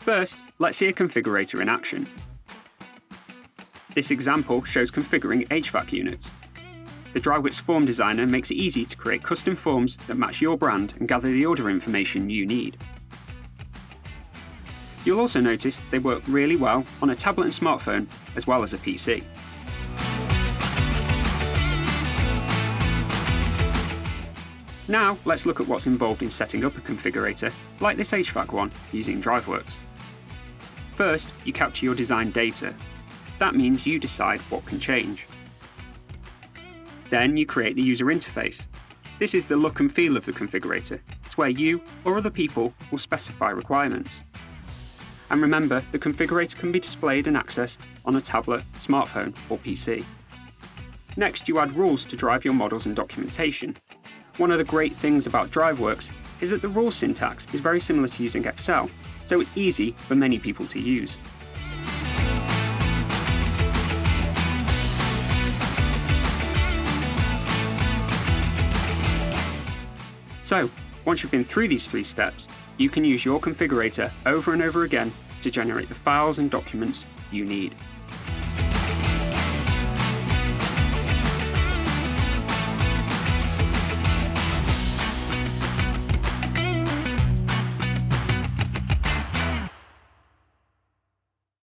First, let's see a configurator in action. This example shows configuring HVAC units. The DriveWorks form designer makes it easy to create custom forms that match your brand and gather the order information you need. You'll also notice they work really well on a tablet and smartphone, as well as a PC. Now let's look at what's involved in setting up a configurator, like this HVAC one, using DriveWorks. First, you capture your design data. That means you decide what can change. Then you create the user interface. This is the look and feel of the configurator. It's where you or other people will specify requirements. And remember, the configurator can be displayed and accessed on a tablet, smartphone, or PC. Next, you add rules to drive your models and documentation. One of the great things about DriveWorks is that the rules syntax is very similar to using Excel, so it's easy for many people to use. So, once you've been through these 3 steps, you can use your configurator over and over again to generate the files and documents you need.